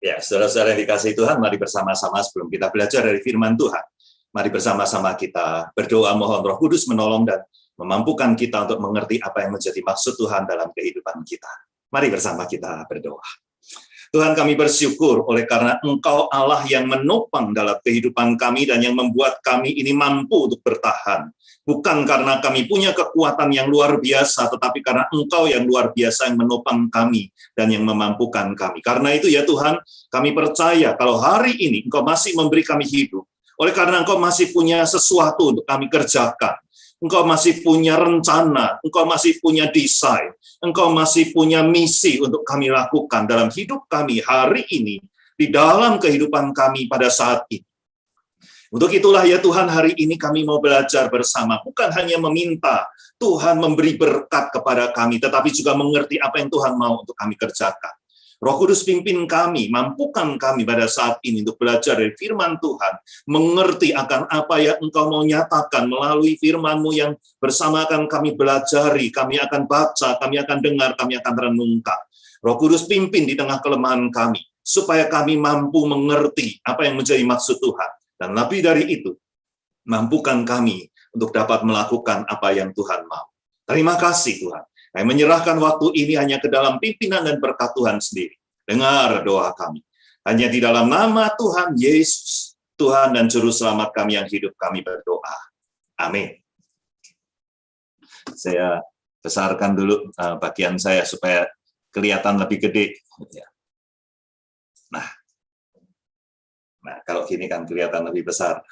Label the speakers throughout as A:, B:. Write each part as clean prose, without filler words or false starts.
A: Ya, saudara-saudara yang dikasihi Tuhan, mari bersama-sama sebelum kita belajar dari firman Tuhan. Mari bersama-sama kita berdoa mohon Roh Kudus menolong dan memampukan kita untuk mengerti apa yang menjadi maksud Tuhan dalam kehidupan kita. Mari bersama kita berdoa. Tuhan, kami bersyukur oleh karena Engkau Allah yang menopang dalam kehidupan kami dan yang membuat kami ini mampu untuk bertahan. Bukan karena kami punya kekuatan yang luar biasa, tetapi karena Engkau yang luar biasa yang menopang kami dan yang memampukan kami. Karena itu ya Tuhan, kami percaya kalau hari ini Engkau masih memberi kami hidup, oleh karena Engkau masih punya sesuatu untuk kami kerjakan. Engkau masih punya rencana, Engkau masih punya desain, Engkau masih punya misi untuk kami lakukan dalam hidup kami hari ini, di dalam kehidupan kami pada saat ini. Untuk itulah ya Tuhan, hari ini kami mau belajar bersama, bukan hanya meminta Tuhan memberi berkat kepada kami, tetapi juga mengerti apa yang Tuhan mau untuk kami kerjakan. Roh Kudus pimpin kami, mampukan kami pada saat ini untuk belajar dari firman Tuhan, mengerti akan apa yang Engkau mau nyatakan melalui firman-Mu yang bersama akan kami belajari, kami akan baca, kami akan dengar, kami akan renungkan. Roh Kudus pimpin di tengah kelemahan kami, supaya kami mampu mengerti apa yang menjadi maksud Tuhan. Dan lebih dari itu, mampukan kami untuk dapat melakukan apa yang Tuhan mau. Terima kasih Tuhan. Kami menyerahkan waktu ini hanya ke dalam pimpinan dan berkat Tuhan sendiri. Dengar doa kami. Hanya di dalam nama Tuhan Yesus, Tuhan dan Juru Selamat kami yang hidup, kami berdoa. Amin. Saya besarkan dulu bagian saya supaya kelihatan lebih gede. Nah, kalau gini kan kelihatan lebih besar.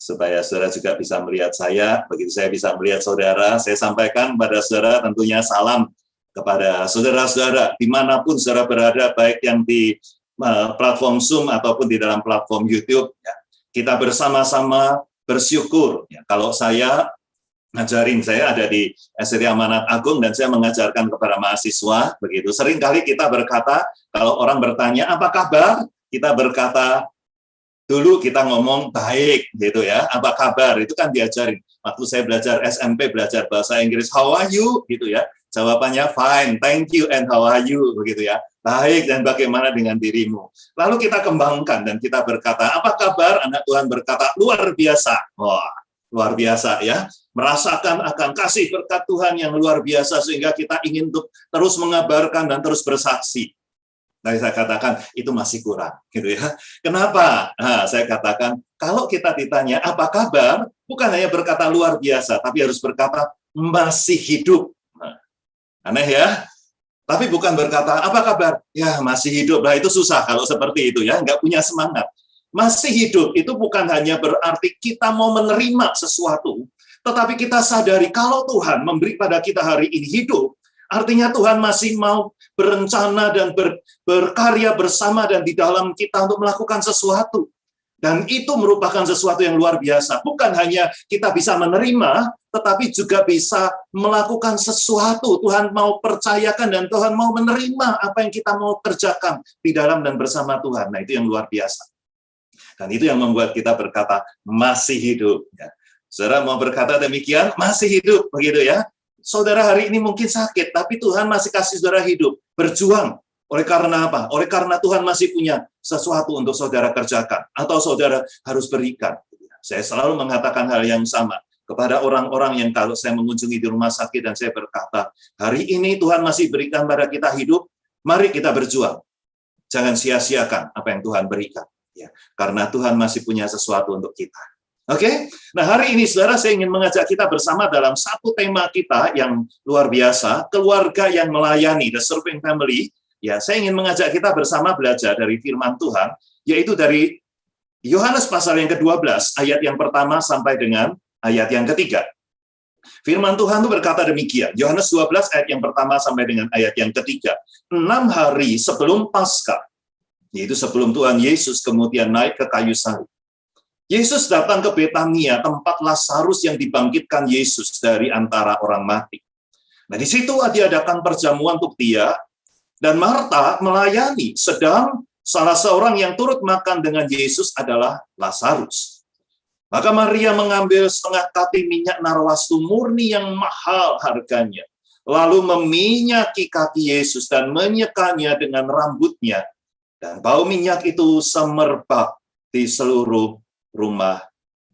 A: Supaya saudara juga bisa melihat saya, begitu saya bisa melihat saudara, saya sampaikan kepada saudara tentunya salam kepada saudara-saudara, dimanapun saudara berada, baik yang di platform Zoom ataupun di dalam platform YouTube. Ya. Kita bersama-sama bersyukur. Ya. Kalau saya ngajarin, saya ada di SDT Amanat Agung dan saya mengajarkan kepada mahasiswa, begitu. Seringkali kita berkata, kalau orang bertanya, apa kabar? Kita berkata, dulu kita ngomong baik gitu ya, apa kabar, itu kan diajarin. Waktu saya belajar SMP, belajar bahasa Inggris, how are you gitu ya, jawabannya fine, thank you, and how are you begitu ya, baik dan bagaimana dengan dirimu. Lalu kita kembangkan dan kita berkata, apa kabar? Anak Tuhan berkata, luar biasa. Wah, luar biasa ya, merasakan akan kasih berkat Tuhan yang luar biasa sehingga kita ingin untuk terus mengabarkan dan terus bersaksi. Nah, saya katakan itu masih kurang, gitu ya. Kenapa? Nah, saya katakan kalau kita ditanya apa kabar, bukan hanya berkata luar biasa, tapi harus berkata masih hidup. Nah, aneh ya. Tapi bukan berkata apa kabar, ya masih hidup. Nah, itu susah kalau seperti itu ya, nggak punya semangat. Masih hidup itu bukan hanya berarti kita mau menerima sesuatu, tetapi kita sadari kalau Tuhan memberi pada kita hari ini hidup, artinya Tuhan masih mau berencana dan berkarya bersama dan di dalam kita untuk melakukan sesuatu. Dan itu merupakan sesuatu yang luar biasa. Bukan hanya kita bisa menerima, tetapi juga bisa melakukan sesuatu. Tuhan mau percayakan dan Tuhan mau menerima apa yang kita mau kerjakan di dalam dan bersama Tuhan. Nah, itu yang luar biasa. Dan itu yang membuat kita berkata, masih hidup. Saudara mau berkata demikian, masih hidup, begitu ya. Saudara hari ini mungkin sakit, tapi Tuhan masih kasih saudara hidup, berjuang. Oleh karena apa? Oleh karena Tuhan masih punya sesuatu untuk saudara kerjakan, atau saudara harus berikan. Saya selalu mengatakan hal yang sama kepada orang-orang yang kalau saya mengunjungi di rumah sakit dan saya berkata, hari ini Tuhan masih berikan pada kita hidup, mari kita berjuang. Jangan sia-siakan apa yang Tuhan berikan. Ya, karena Tuhan masih punya sesuatu untuk kita. Oke, nah hari ini saudara saya ingin mengajak kita bersama dalam satu tema kita yang luar biasa, keluarga yang melayani, the serving family. Ya, saya ingin mengajak kita bersama belajar dari firman Tuhan, yaitu dari Yohanes pasal yang ke-12, ayat yang pertama sampai dengan ayat yang ketiga. Firman Tuhan itu berkata demikian, Yohanes 12 ayat yang pertama sampai dengan ayat yang ketiga. 6 hari sebelum Paskah, yaitu sebelum Tuhan Yesus kemudian naik ke kayu salib, Yesus datang ke Betania, tempat Lazarus yang dibangkitkan Yesus dari antara orang mati. Nah, di situ diadakan perjamuan untuk dia, dan Marta melayani, sedang salah seorang yang turut makan dengan Yesus adalah Lazarus. Maka Maria mengambil setengah kati minyak narwastu murni yang mahal harganya, lalu meminyaki kaki Yesus dan menyekanya dengan rambutnya. Dan bau minyak itu semerbak di seluruh rumah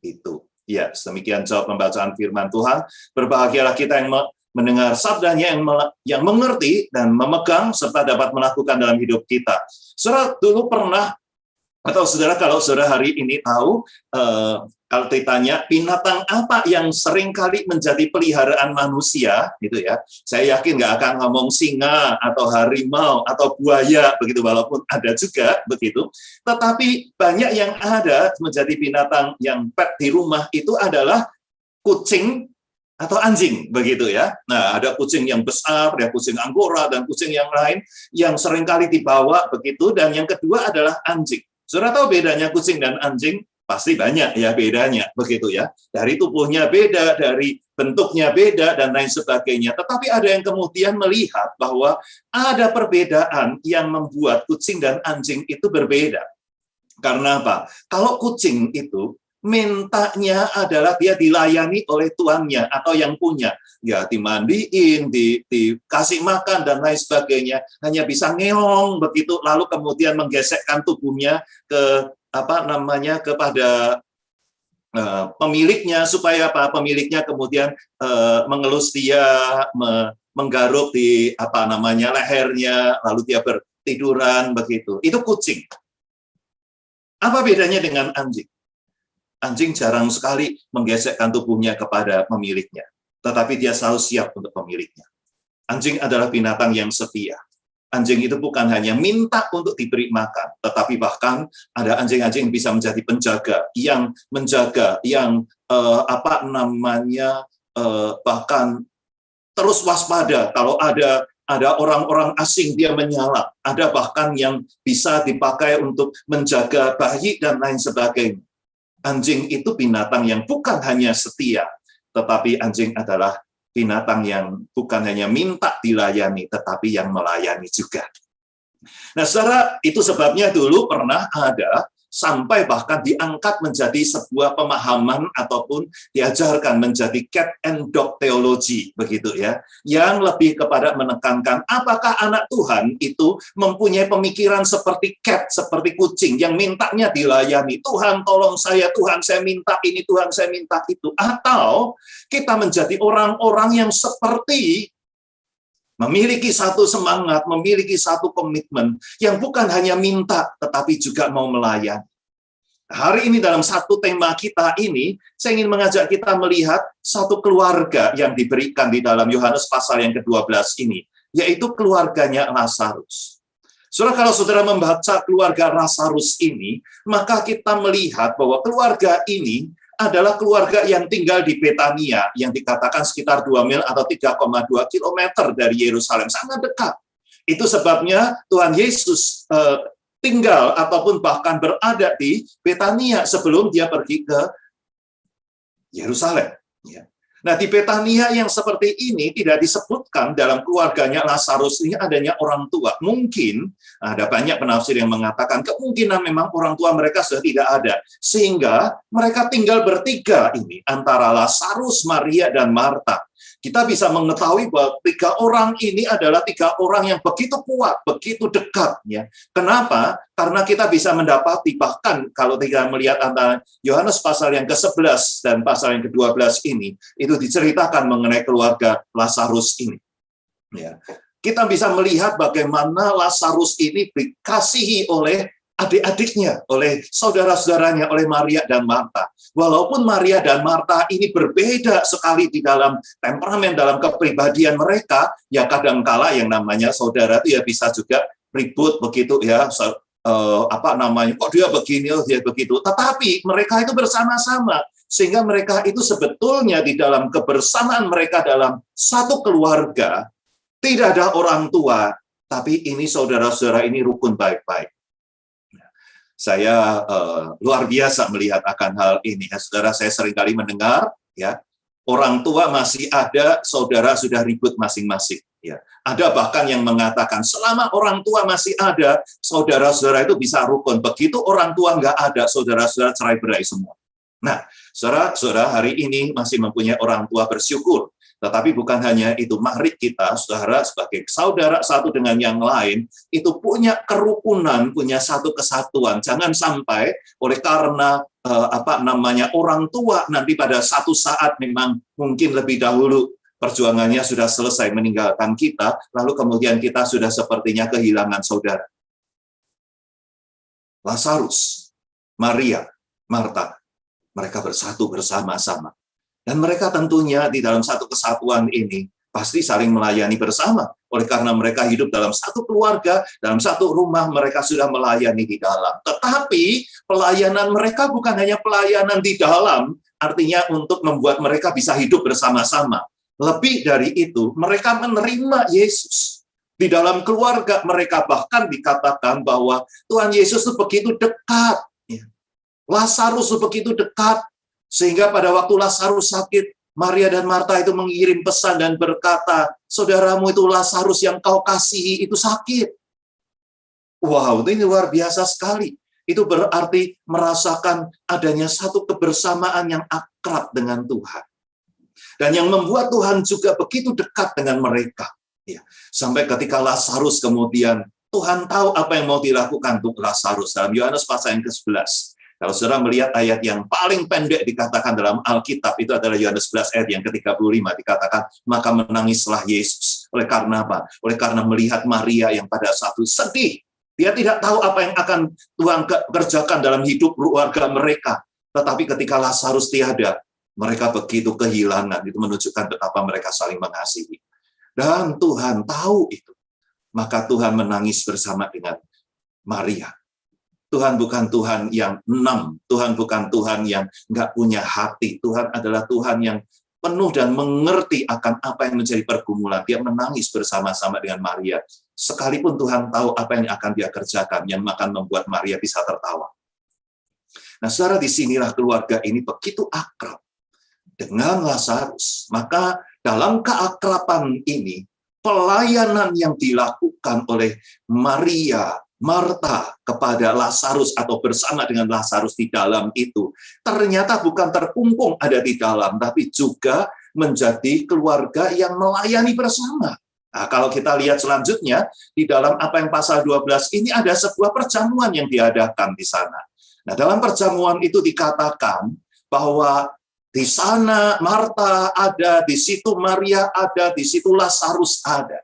A: itu. Ya, demikian jawab pembacaan firman Tuhan. Berbahagialah kita yang mendengar sabdanya, yang mengerti dan memegang serta dapat melakukan dalam hidup kita. Saudara dulu pernah, atau saudara kalau saudara hari ini tahu, kalau ditanya binatang apa yang sering kali menjadi peliharaan manusia, gitu ya, saya yakin nggak akan ngomong singa atau harimau atau buaya begitu, walaupun ada juga begitu. Tetapi banyak yang ada menjadi binatang yang pet di rumah itu adalah kucing atau anjing begitu ya. Nah, ada kucing yang besar, ada kucing Angora dan kucing yang lain yang sering kali dibawa begitu. Dan yang kedua adalah anjing. Saudara tahu bedanya kucing dan anjing? Pasti banyak ya bedanya, begitu ya. Dari tubuhnya beda, dari bentuknya beda, dan lain sebagainya. Tetapi ada yang kemudian melihat bahwa ada perbedaan yang membuat kucing dan anjing itu berbeda. Karena apa? Kalau kucing itu mintanya adalah dia dilayani oleh tuannya atau yang punya. Ya dimandiin, dikasih makan, dan lain sebagainya. Hanya bisa ngeong begitu, lalu kemudian menggesekkan tubuhnya ke kepada pemiliknya, supaya pemiliknya kemudian mengelus dia, menggaruk di lehernya, lalu dia bertiduran begitu. Itu kucing. Apa bedanya dengan anjing? Anjing jarang sekali menggesekkan tubuhnya kepada pemiliknya, tetapi dia selalu siap untuk pemiliknya. Anjing adalah binatang yang setia. Anjing itu bukan hanya minta untuk diberi makan, tetapi bahkan ada anjing-anjing yang bisa menjadi penjaga, yang menjaga, yang bahkan terus waspada kalau ada orang-orang asing dia menyalak. Ada bahkan yang bisa dipakai untuk menjaga bayi dan lain sebagainya. Anjing itu binatang yang bukan hanya setia, tetapi anjing adalah binatang yang bukan hanya minta dilayani, tetapi yang melayani juga. Nah, saudara, itu sebabnya dulu pernah ada sampai bahkan diangkat menjadi sebuah pemahaman ataupun diajarkan menjadi cat and dog theology, begitu ya, yang lebih kepada menekankan apakah anak Tuhan itu mempunyai pemikiran seperti cat, seperti kucing yang mintanya dilayani. Tuhan tolong saya, Tuhan saya minta ini, Tuhan saya minta itu. Atau kita menjadi orang-orang yang seperti memiliki satu semangat, memiliki satu komitmen yang bukan hanya minta, tetapi juga mau melayani. Hari ini dalam satu tema kita ini, saya ingin mengajak kita melihat satu keluarga yang diberikan di dalam Yohanes pasal yang ke-12 ini, yaitu keluarganya Lazarus. Saudara, kalau saudara membaca keluarga Lazarus ini, maka kita melihat bahwa keluarga ini adalah keluarga yang tinggal di Betania, yang dikatakan sekitar 2 mil atau 3,2 kilometer dari Yerusalem, sangat dekat. Itu sebabnya Tuhan Yesus tinggal ataupun bahkan berada di Betania sebelum dia pergi ke Yerusalem. Nah, di Betania yang seperti ini tidak disebutkan dalam keluarganya Lazarus ini adanya orang tua. Mungkin ada banyak penafsir yang mengatakan kemungkinan memang orang tua mereka sudah tidak ada. Sehingga mereka tinggal bertiga ini antara Lazarus, Maria, dan Marta. Kita bisa mengetahui bahwa 3 orang ini adalah 3 orang yang begitu kuat, begitu dekat. Ya. Kenapa? Karena kita bisa mendapati, bahkan kalau kita melihat antara Yohanes pasal yang ke-11 dan pasal yang ke-12 ini, itu diceritakan mengenai keluarga Lazarus ini. Ya. Kita bisa melihat bagaimana Lazarus ini dikasihi oleh adik-adiknya, oleh saudara-saudaranya, oleh Maria dan Marta. Walaupun Maria dan Marta ini berbeda sekali di dalam temperamen, dalam kepribadian mereka, ya kadangkala yang namanya saudara itu ya bisa juga ribut begitu ya, kok dia begini, dia begitu. Tetapi mereka itu bersama-sama, sehingga mereka itu sebetulnya di dalam kebersamaan mereka dalam satu keluarga, tidak ada orang tua, tapi ini saudara-saudara ini rukun baik-baik. Saya luar biasa melihat akan hal ini. Ya, saudara, saya seringkali mendengar, ya, orang tua masih ada, saudara sudah ribut masing-masing. Ya, ada bahkan yang mengatakan selama orang tua masih ada, saudara-saudara itu bisa rukun. Begitu orang tua nggak ada, saudara-saudara cerai-berai semua. Nah, saudara-saudara hari ini masih mempunyai orang tua, bersyukur. Tetapi bukan hanya itu, mari kita, saudara, sebagai saudara satu dengan yang lain, itu punya kerukunan, punya satu kesatuan. Jangan sampai oleh karena orang tua nanti pada satu saat memang mungkin lebih dahulu perjuangannya sudah selesai meninggalkan kita, lalu kemudian kita sudah sepertinya kehilangan saudara. Lazarus, Maria, Marta, mereka bersatu bersama-sama. Dan mereka tentunya di dalam satu kesatuan ini pasti saling melayani bersama. Oleh karena mereka hidup dalam satu keluarga, dalam satu rumah, mereka sudah melayani di dalam. Tetapi pelayanan mereka bukan hanya pelayanan di dalam, artinya untuk membuat mereka bisa hidup bersama-sama. Lebih dari itu, mereka menerima Yesus. Di dalam keluarga mereka bahkan dikatakan bahwa Tuhan Yesus itu begitu dekat. Lazarus itu begitu dekat. Sehingga pada waktu Lazarus sakit, Maria dan Marta itu mengirim pesan dan berkata, saudaramu itu Lazarus yang kau kasihi itu sakit. Wow, ini luar biasa sekali. Itu berarti merasakan adanya satu kebersamaan yang akrab dengan Tuhan. Dan yang membuat Tuhan juga begitu dekat dengan mereka. Ya, sampai ketika Lazarus kemudian, Tuhan tahu apa yang mau dilakukan untuk Lazarus. Dalam Yohanes pasal yang ke-11. Kalau saudara melihat ayat yang paling pendek dikatakan dalam Alkitab, itu adalah Yohanes 11 ayat yang ke-35, dikatakan, maka menangislah Yesus. Oleh karena apa? Oleh karena melihat Maria yang pada satu sedih. Dia tidak tahu apa yang akan Tuhan kerjakan dalam hidup keluarga mereka. Tetapi ketika Lazarus tiada, mereka begitu kehilangan. Itu menunjukkan betapa mereka saling mengasihi. Dan Tuhan tahu itu. Maka Tuhan menangis bersama dengan Maria. Tuhan bukan Tuhan yang enam. Tuhan bukan Tuhan yang nggak punya hati. Tuhan adalah Tuhan yang penuh dan mengerti akan apa yang menjadi pergumulan. Dia menangis bersama-sama dengan Maria. Sekalipun Tuhan tahu apa yang akan dia kerjakan, yang akan membuat Maria bisa tertawa. Nah, saudara, disinilah keluarga ini begitu akrab dengan Lazarus. Maka dalam keakraban ini, pelayanan yang dilakukan oleh Maria, Marta kepada Lazarus atau bersama dengan Lazarus di dalam itu ternyata bukan terkungkung ada di dalam, tapi juga menjadi keluarga yang melayani bersama. Nah, kalau kita lihat selanjutnya di dalam apa yang pasal 12 ini ada sebuah perjamuan yang diadakan di sana. Nah, dalam perjamuan itu dikatakan bahwa di sana Marta ada, di situ Maria ada, di situ Lazarus ada.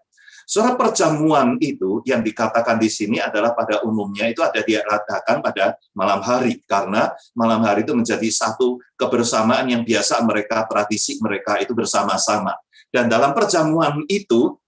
A: Saudara, perjamuan itu yang dikatakan di sini adalah pada umumnya itu ada diadakan pada malam hari, karena malam hari itu menjadi satu kebersamaan yang biasa mereka, tradisi mereka itu bersama-sama. Dan dalam perjamuan itu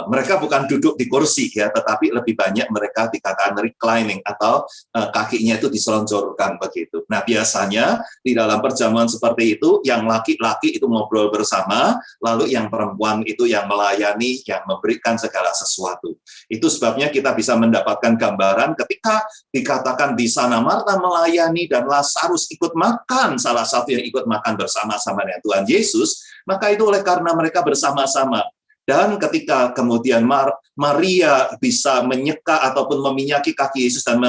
A: mereka bukan duduk di kursi ya, tetapi lebih banyak mereka dikatakan reclining atau kakinya itu diselonjorkan begitu. Nah, biasanya di dalam perjamuan seperti itu yang laki-laki itu ngobrol bersama, lalu yang perempuan itu yang melayani, yang memberikan segala sesuatu. Itu sebabnya kita bisa mendapatkan gambaran ketika dikatakan di sana Marta melayani dan Lazarus ikut makan, salah satu yang ikut makan bersama-sama dengan Tuhan Yesus, maka itu oleh karena mereka bersama-sama. Dan ketika kemudian Maria bisa menyeka ataupun meminyaki kaki Yesus dan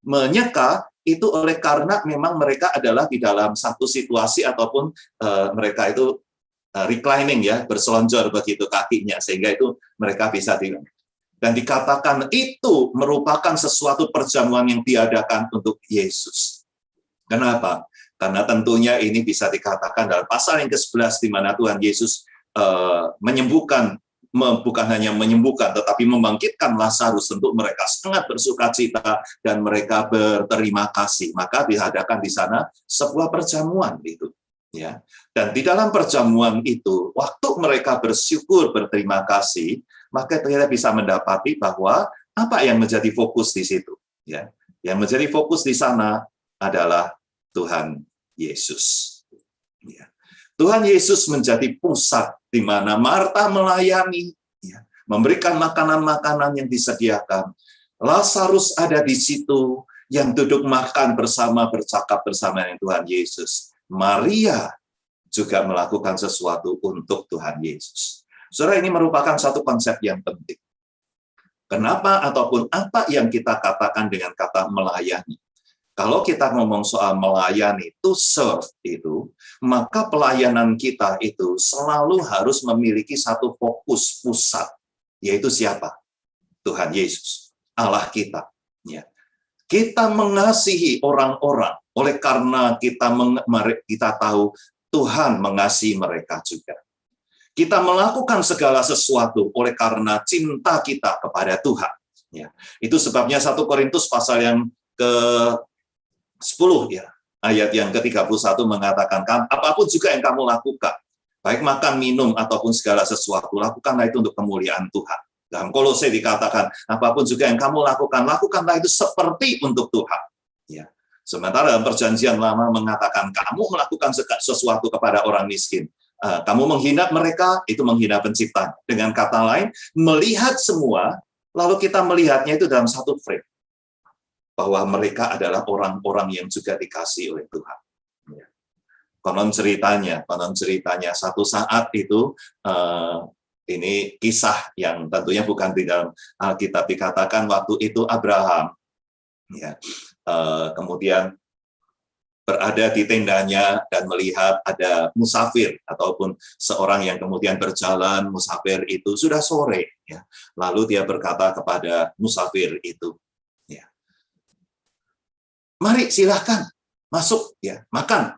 A: menyeka, itu oleh karena memang mereka adalah di dalam satu situasi ataupun mereka itu reclining ya, berselonjor begitu kakinya, sehingga itu mereka bisa dan dikatakan itu merupakan sesuatu perjamuan yang diadakan untuk Yesus. Kenapa? Karena tentunya ini bisa dikatakan dalam pasal yang ke-11 di mana Tuhan Yesus menyembuhkan, bukan hanya menyembuhkan, tetapi membangkitkan Lazarus, untuk mereka sangat bersukacita dan mereka berterima kasih. Maka diadakan di sana sebuah perjamuan itu, ya. Dan di dalam perjamuan itu, waktu mereka bersyukur berterima kasih, maka kita bisa mendapati bahwa apa yang menjadi fokus di situ, ya. Yang menjadi fokus di sana adalah Tuhan Yesus. Ya. Tuhan Yesus menjadi pusat di mana Marta melayani, ya, memberikan makanan-makanan yang disediakan. Lazarus ada di situ yang duduk makan bersama, bercakap bersama dengan Tuhan Yesus. Maria juga melakukan sesuatu untuk Tuhan Yesus. Saudara, ini merupakan satu konsep yang penting. Kenapa ataupun apa yang kita katakan dengan kata melayani? Kalau kita ngomong soal melayani, to serve itu, maka pelayanan kita itu selalu harus memiliki satu fokus pusat, yaitu siapa? Tuhan Yesus, Allah kita. Ya. Kita mengasihi orang-orang, oleh karena kita tahu Tuhan mengasihi mereka juga. Kita melakukan segala sesuatu oleh karena cinta kita kepada Tuhan. Ya. Itu sebabnya 1 Korintus pasal yang ke-10 ya, ayat yang ke-31 mengatakan, apapun juga yang kamu lakukan, baik makan, minum, ataupun segala sesuatu, lakukanlah itu untuk kemuliaan Tuhan. Dalam Kolose dikatakan, apapun juga yang kamu lakukan, lakukanlah itu seperti untuk Tuhan. Ya. Sementara dalam Perjanjian Lama mengatakan, kamu melakukan sesuatu kepada orang miskin, kamu menghina mereka, itu menghina pencipta. Dengan kata lain, melihat semua, lalu kita melihatnya itu dalam satu frame. Bahwa mereka adalah orang-orang yang juga dikasih oleh Tuhan. Konon ceritanya satu saat itu, ini kisah yang tentunya bukan di dalam Alkitab, dikatakan waktu itu Abraham, ya, kemudian berada di tendanya dan melihat ada musafir ataupun seorang yang kemudian berjalan musafir itu sudah sore, ya. Lalu dia berkata kepada musafir itu, mari silahkan masuk ya makan,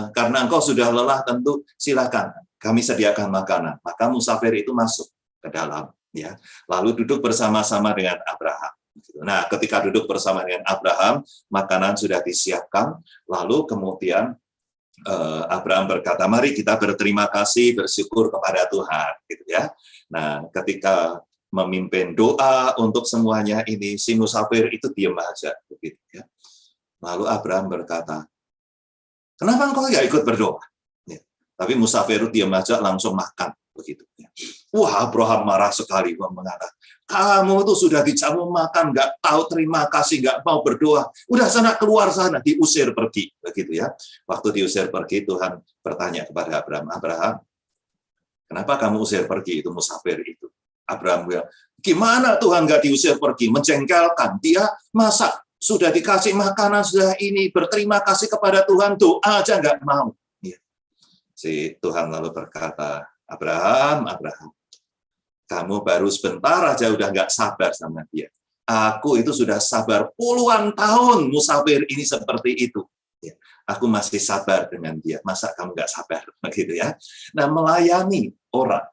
A: karena engkau sudah lelah tentu silahkan kami sediakan makanan. Maka musafir itu masuk ke dalam ya, lalu duduk bersama-sama dengan Abraham. Nah, ketika duduk bersama dengan Abraham, makanan sudah disiapkan, lalu kemudian Abraham berkata, mari kita berterima kasih, bersyukur kepada Tuhan gitu ya. Nah, ketika memimpin doa untuk semuanya ini, si musafir itu diam aja begitu ya. Lalu Abraham berkata, kenapa engkau nggak ikut berdoa? Ya. Tapi musafir diam aja langsung makan begitu. Ya. Wah, Abraham marah sekali, mengatakan, kamu itu sudah dijamu makan, nggak tahu terima kasih, nggak mau berdoa. Udah sana keluar sana, diusir pergi begitu ya. Waktu diusir pergi, Tuhan bertanya kepada Abraham, Abraham, kenapa kamu usir pergi itu musafir itu? Abraham bilang, gimana Tuhan nggak diusir pergi? Menjengkelkan dia, masa sudah dikasih makanan, sudah ini, berterima kasih kepada Tuhan, doa aja nggak mau. Ya. Si Tuhan lalu berkata, Abraham, kamu baru sebentar aja udah nggak sabar sama dia. Aku itu sudah sabar puluhan tahun musafir ini seperti itu. Ya. Aku masih sabar dengan dia. Masa kamu nggak sabar? Begitu ya. Nah, melayani orang,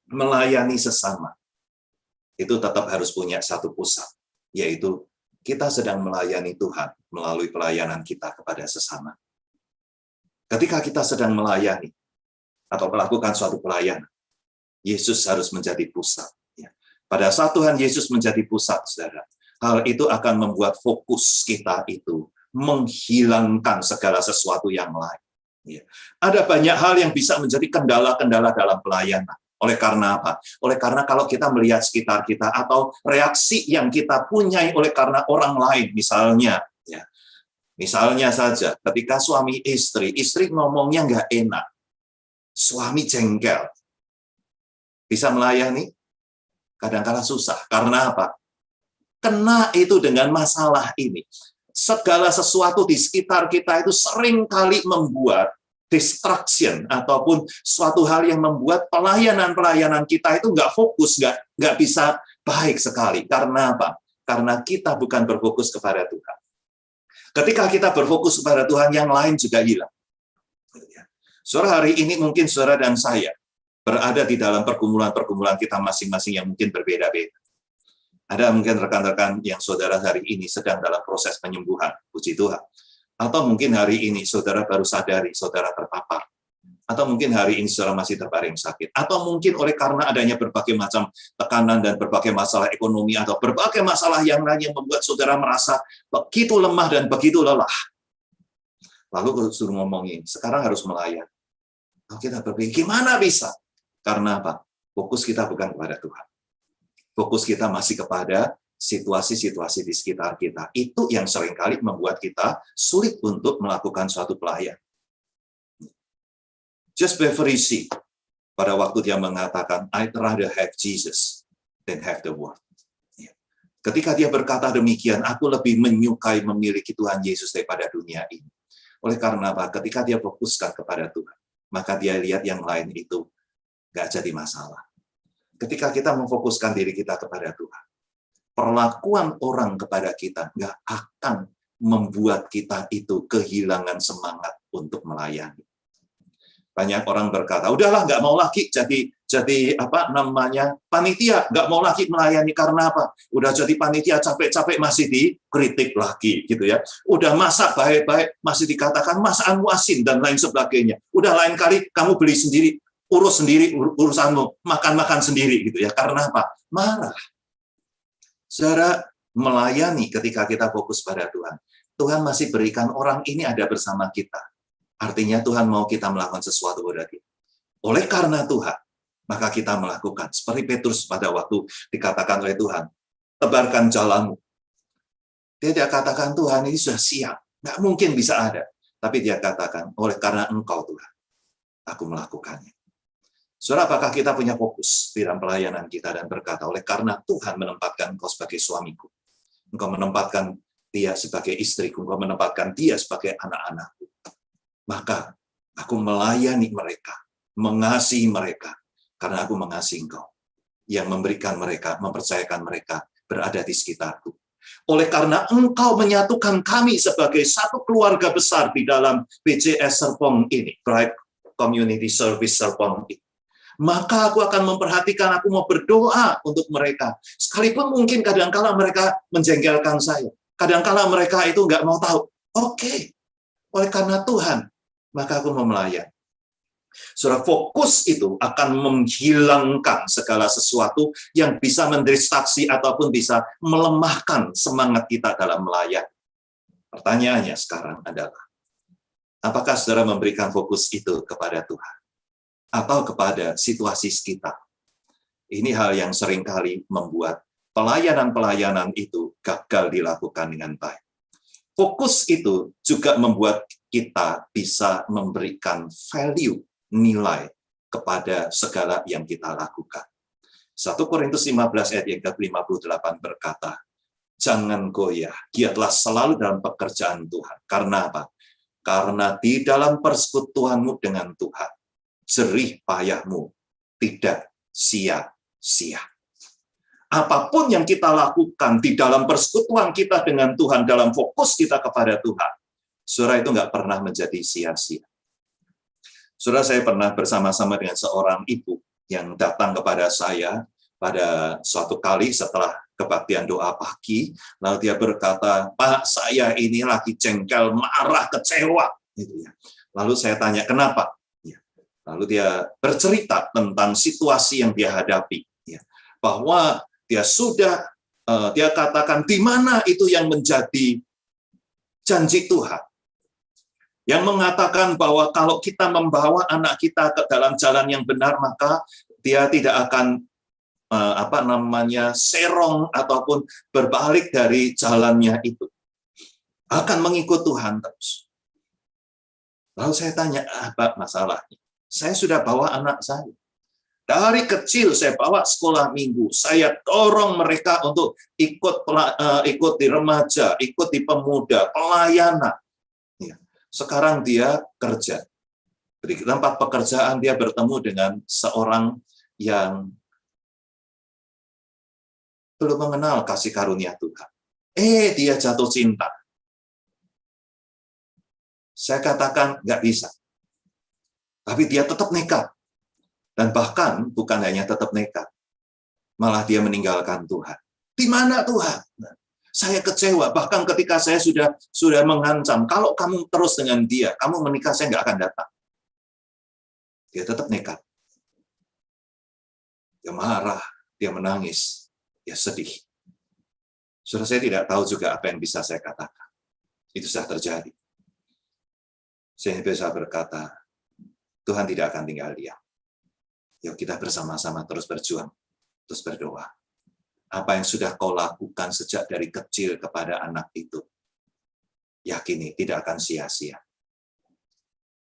A: melayani sesama, itu tetap harus punya satu pusat, yaitu kita sedang melayani Tuhan melalui pelayanan kita kepada sesama. Ketika kita sedang melayani atau melakukan suatu pelayanan, Yesus harus menjadi pusat. Pada saat Tuhan Yesus menjadi pusat, saudara, hal itu akan membuat fokus kita itu menghilangkan segala sesuatu yang lain. Ada banyak hal yang bisa menjadi kendala-kendala dalam pelayanan. Oleh karena apa? Oleh karena kalau kita melihat sekitar kita atau reaksi yang kita punyai oleh karena orang lain, misalnya, ya, misalnya saja ketika suami istri ngomongnya nggak enak, suami jengkel, bisa melayani? Kadang-kala susah. Karena apa? Kena itu dengan masalah ini. Segala sesuatu di sekitar kita itu sering kali membuat distraction ataupun suatu hal yang membuat pelayanan kita itu nggak fokus, nggak bisa baik sekali. Karena apa? Karena kita bukan berfokus kepada Tuhan. Ketika kita berfokus kepada Tuhan, yang lain juga hilang. Saudara, hari ini mungkin saudara dan saya berada di dalam pergumulan-pergumulan kita masing-masing yang mungkin berbeda-beda. Ada mungkin rekan-rekan yang saudara hari ini sedang dalam proses penyembuhan, puji Tuhan. Atau mungkin hari ini saudara baru sadari saudara terpapar. Atau mungkin hari ini saudara masih terbaring sakit. Atau mungkin oleh karena adanya berbagai macam tekanan dan berbagai masalah ekonomi atau berbagai masalah yang lain yang membuat saudara merasa begitu lemah dan begitu lelah. Lalu suruh ngomongin, sekarang harus melayani. Kita berpikir, gimana bisa? Karena apa? Fokus kita bukan kepada Tuhan. Fokus kita masih kepada situasi-situasi di sekitar kita. Itu yang seringkali membuat kita sulit untuk melakukan suatu pelayanan. Just Beverly pada waktu dia mengatakan, I'd rather have Jesus than have the world. Ketika dia berkata demikian, aku lebih menyukai memiliki Tuhan Yesus daripada dunia ini. Oleh karena apa? Ketika dia fokuskan kepada Tuhan, maka dia lihat yang lain itu nggak jadi masalah. Ketika kita memfokuskan diri kita kepada Tuhan, perlakuan orang kepada kita nggak akan membuat kita itu kehilangan semangat untuk melayani. Banyak orang berkata, udahlah nggak mau lagi jadi panitia, nggak mau lagi melayani karena apa? Udah jadi panitia capek-capek masih dikritik lagi gitu ya. Udah masak baik-baik masih dikatakan masakanmu asin dan lain sebagainya. Udah lain kali kamu beli sendiri, urus sendiri urusanmu, makan-makan sendiri gitu ya. Karena apa? Marah. Saudara, melayani ketika kita fokus pada Tuhan. Tuhan masih berikan orang ini ada bersama kita. Artinya Tuhan mau kita melakukan sesuatu pada kita. Oleh karena Tuhan, maka kita melakukan. Seperti Petrus pada waktu dikatakan oleh Tuhan, tebarkan jalanmu. Dia tidak katakan Tuhan ini sudah siap. Nggak mungkin bisa ada. Tapi dia katakan, oleh karena Engkau Tuhan, aku melakukannya. Saudara, apakah kita punya fokus di dalam pelayanan kita dan berkata, oleh karena Tuhan menempatkan Engkau sebagai suamiku. Engkau menempatkan dia sebagai istriku. Engkau menempatkan dia sebagai anak-anakku. Maka aku melayani mereka, mengasihi mereka, karena aku mengasihi Engkau, yang memberikan mereka, mempercayakan mereka berada di sekitarku. Oleh karena Engkau menyatukan kami sebagai satu keluarga besar di dalam BCS Serpong ini, Bright Community Service Serpong ini, maka aku akan memperhatikan, aku mau berdoa untuk mereka. Sekalipun mungkin kadang-kala mereka menjengkelkan saya, kadang-kala mereka itu nggak mau tahu. Oke. Oleh karena Tuhan, maka aku mau melayani. Saudara, fokus itu akan menghilangkan segala sesuatu yang bisa mendistraksi ataupun bisa melemahkan semangat kita dalam melayani. Pertanyaannya sekarang adalah, apakah saudara memberikan fokus itu kepada Tuhan? Atau kepada situasi sekitar? Ini hal yang seringkali membuat pelayanan-pelayanan itu gagal dilakukan dengan baik. Fokus itu juga membuat kita bisa memberikan value, nilai kepada segala yang kita lakukan. 1 Korintus 15 ayat yang ke-58 berkata, jangan goyah, giatlah selalu dalam pekerjaan Tuhan. Karena apa? Karena di dalam persekutuanmu dengan Tuhan, jerih payahmu tidak sia-sia. Apapun yang kita lakukan di dalam persekutuan kita dengan Tuhan, dalam fokus kita kepada Tuhan, saudara, itu nggak pernah menjadi sia-sia. Saudara, saya pernah bersama-sama dengan seorang ibu yang datang kepada saya pada suatu kali setelah kebaktian doa pagi, lalu dia berkata, Pak, saya ini lagi jengkel, marah, kecewa. Gitu ya. Lalu saya tanya, kenapa? Lalu dia bercerita tentang situasi yang dia hadapi. Bahwa dia katakan, di mana itu yang menjadi janji Tuhan, yang mengatakan bahwa kalau kita membawa anak kita ke dalam jalan yang benar, maka dia tidak akan serong ataupun berbalik dari jalannya itu, akan mengikut Tuhan terus. Lalu saya tanya, apa masalahnya? Saya sudah bawa anak saya. Dari kecil saya bawa sekolah minggu, saya dorong mereka untuk ikut di remaja, ikut di pemuda, pelayanan. Sekarang dia kerja. Di tempat pekerjaan dia bertemu dengan seorang yang belum mengenal kasih karunia Tuhan. Dia jatuh cinta. Saya katakan nggak bisa. Tapi dia tetap nekat. Dan bahkan bukan hanya tetap nekat, malah dia meninggalkan Tuhan. Di mana Tuhan? Saya kecewa, bahkan ketika saya sudah mengancam, kalau kamu terus dengan dia, kamu menikah, saya nggak akan datang. Dia tetap nekat. Dia marah, dia menangis, dia sedih. Saudara, saya tidak tahu juga apa yang bisa saya katakan. Itu sudah terjadi. Saya bisa berkata, Tuhan tidak akan tinggal diam. Yuk kita bersama-sama terus berjuang, terus berdoa. Apa yang sudah kau lakukan sejak dari kecil kepada anak itu, yakini tidak akan sia-sia.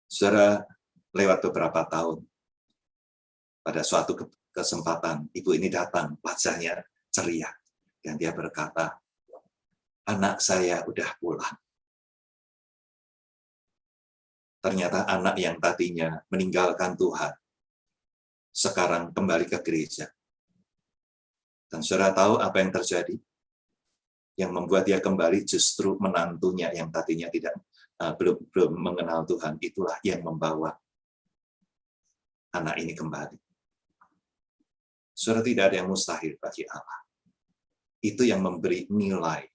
A: Saudara, lewat beberapa tahun, pada suatu kesempatan, ibu ini datang, wajahnya ceria. Dan dia berkata, anak saya udah pulang. Ternyata anak yang tadinya meninggalkan Tuhan, sekarang kembali ke gereja. Dan saudara tahu apa yang terjadi? Yang membuat dia kembali justru menantunya yang tadinya belum mengenal Tuhan. Itulah yang membawa anak ini kembali. Saudara, tidak ada yang mustahil bagi Allah. Itu yang memberi nilai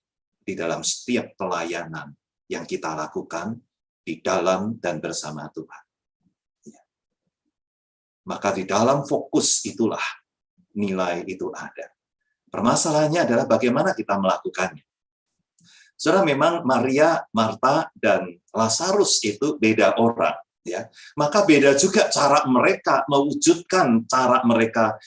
A: di dalam setiap pelayanan yang kita lakukan di dalam dan bersama Tuhan. Maka di dalam fokus itulah nilai itu ada. Permasalahannya adalah bagaimana kita melakukannya. Saudara, memang Maria, Marta, dan Lazarus itu beda orang. Ya, maka beda juga cara mereka mewujudkan cara mereka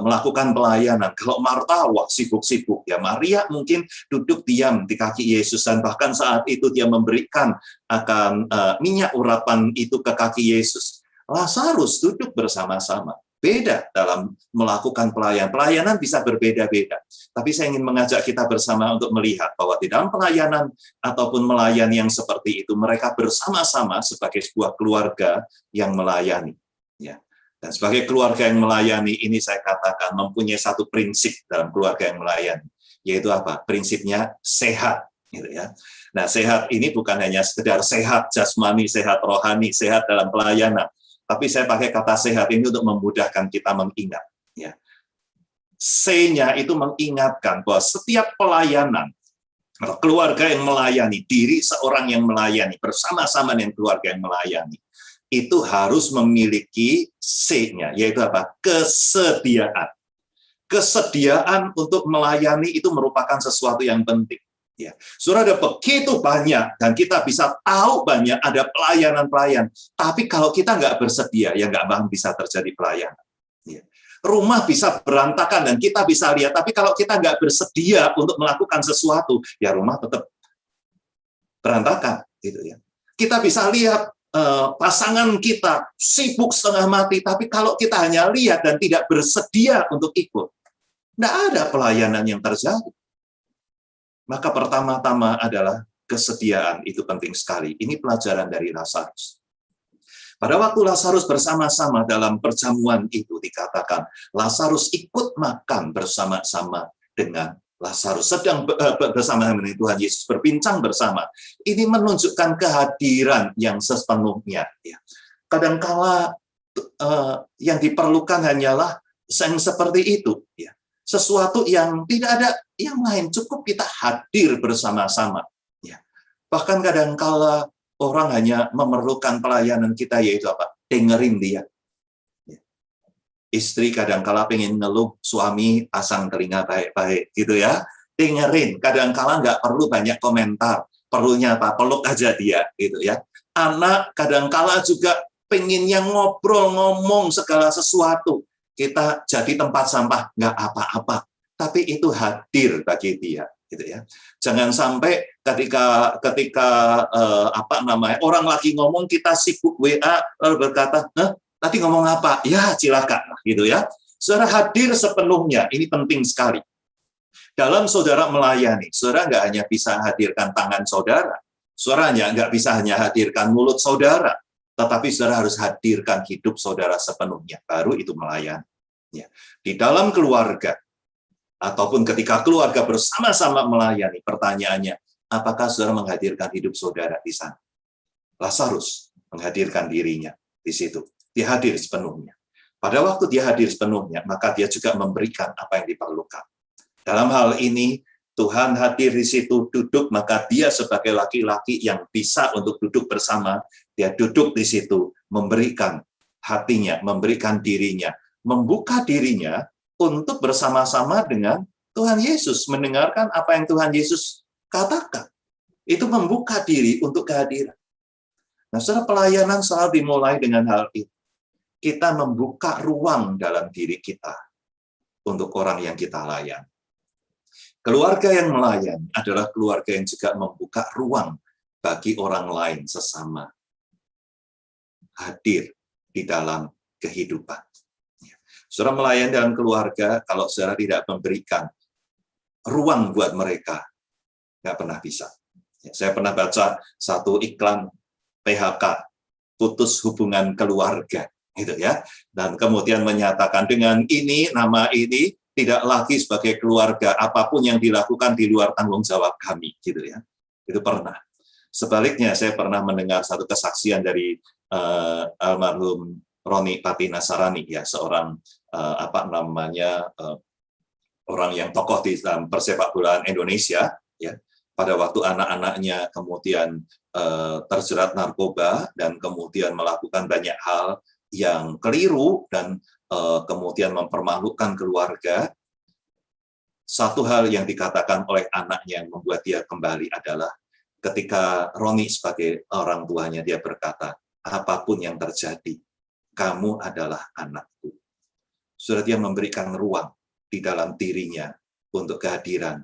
A: melakukan pelayanan. Kalau Marta, wah sibuk-sibuk ya. Maria mungkin duduk diam di kaki Yesus dan bahkan saat itu dia memberikan akan minyak urapan itu ke kaki Yesus. Lazarus duduk bersama-sama. Beda dalam melakukan pelayanan. Pelayanan bisa berbeda-beda. Tapi saya ingin mengajak kita bersama untuk melihat bahwa di dalam pelayanan ataupun melayani yang seperti itu, mereka bersama-sama sebagai sebuah keluarga yang melayani. Ya. Dan sebagai keluarga yang melayani, ini saya katakan mempunyai satu prinsip dalam keluarga yang melayani. Yaitu apa? Prinsipnya sehat. Gitu ya. Nah, sehat ini bukan hanya sekedar sehat jasmani, sehat rohani, sehat dalam pelayanan. Tapi saya pakai kata sehat ini untuk memudahkan kita mengingat. Ya. C-nya itu mengingatkan bahwa setiap pelayanan, keluarga yang melayani, diri seorang yang melayani, bersama-sama dengan keluarga yang melayani, itu harus memiliki C-nya, yaitu apa? Kesediaan. Kesediaan untuk melayani itu merupakan sesuatu yang penting. Ya. Saudara, ada begitu banyak, dan kita bisa tahu banyak ada pelayanan-pelayan. Tapi kalau kita nggak bersedia, ya nggak bakal bisa terjadi pelayanan. Ya. Rumah bisa berantakan, dan kita bisa lihat. Tapi kalau kita nggak bersedia untuk melakukan sesuatu, ya rumah tetap berantakan. Gitu ya. Kita bisa lihat pasangan kita sibuk setengah mati, tapi kalau kita hanya lihat dan tidak bersedia untuk ikut, nggak ada pelayanan yang terjadi. Maka pertama-tama adalah kesediaan, itu penting sekali. Ini pelajaran dari Lazarus. Pada waktu Lazarus bersama-sama dalam perjamuan itu dikatakan, Lazarus ikut makan bersama-sama dengan Lazarus. Sedang bersama dengan Tuhan Yesus berbincang bersama. Ini menunjukkan kehadiran yang sepenuhnya. Kadangkala yang diperlukan hanyalah yang seperti itu. Sesuatu yang tidak ada yang lain, cukup kita hadir bersama-sama. Ya. Bahkan kadangkala orang hanya memerlukan pelayanan kita, yaitu apa? Dengerin dia. Ya. Istri kadangkala pengen ngeluh, suami pasang telinga baik-baik, gitu ya. Dengerin, kadangkala nggak perlu banyak komentar, perlunya apa? Peluk aja dia, gitu ya. Anak kadangkala juga pengennya ngobrol, ngomong segala sesuatu. Kita jadi tempat sampah, nggak apa-apa. Tapi itu hadir bagi dia, gitu ya. Jangan sampai ketika orang lagi ngomong, kita sibuk WA lalu berkata, tadi ngomong apa? Ya silakan, gitu ya. Saudara hadir sepenuhnya, ini penting sekali. Dalam saudara melayani, saudara nggak hanya bisa hadirkan tangan saudara, saudara nggak bisa hanya hadirkan mulut saudara, tetapi saudara harus hadirkan hidup saudara sepenuhnya, baru itu melayani. Ya. Di dalam keluarga, ataupun ketika keluarga bersama-sama melayani, pertanyaannya, apakah saudara menghadirkan hidup saudara di sana? Lazarus menghadirkan dirinya di situ. Dia hadir sepenuhnya. Pada waktu dia hadir sepenuhnya, maka dia juga memberikan apa yang diperlukan. Dalam hal ini, Tuhan hadir di situ, duduk, maka dia sebagai laki-laki yang bisa untuk duduk bersama, dia duduk di situ, memberikan hatinya, memberikan dirinya, membuka dirinya untuk bersama-sama dengan Tuhan Yesus, mendengarkan apa yang Tuhan Yesus katakan. Itu membuka diri untuk kehadiran. Nah, saudara, pelayanan selalu dimulai dengan hal itu. Kita membuka ruang dalam diri kita untuk orang yang kita layani. Keluarga yang melayani adalah keluarga yang juga membuka ruang bagi orang lain sesama hadir di dalam kehidupan. Saudara melayani dalam keluarga, kalau saudara tidak memberikan ruang buat mereka. Nggak pernah bisa. Saya pernah baca satu iklan PHK, putus hubungan keluarga, gitu ya. Dan kemudian menyatakan dengan ini, nama ini tidak lagi sebagai keluarga, apapun yang dilakukan di luar tanggung jawab kami, gitu ya. Itu pernah. Sebaliknya, saya pernah mendengar satu kesaksian dari almarhum Roni Patinasarani, ya, seorang orang yang tokoh di dalam persepak bolaan Indonesia, ya. Pada waktu anak-anaknya kemudian terjerat narkoba dan kemudian melakukan banyak hal yang keliru dan kemudian mempermalukan keluarga, satu hal yang dikatakan oleh anaknya yang membuat dia kembali adalah ketika Roni sebagai orang tuanya, dia berkata, apapun yang terjadi, kamu adalah anakku. Sudah dia memberikan ruang di dalam dirinya untuk kehadiran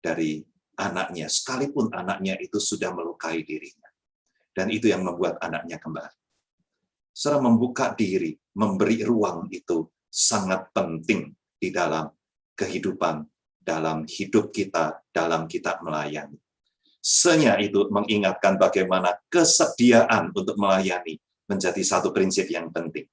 A: dari anaknya, sekalipun anaknya itu sudah melukai dirinya. Dan itu yang membuat anaknya kembali. Setelah membuka diri, memberi ruang itu sangat penting di dalam kehidupan, dalam hidup kita, dalam kita melayani. Senya itu mengingatkan bagaimana kesediaan untuk melayani menjadi satu prinsip yang penting.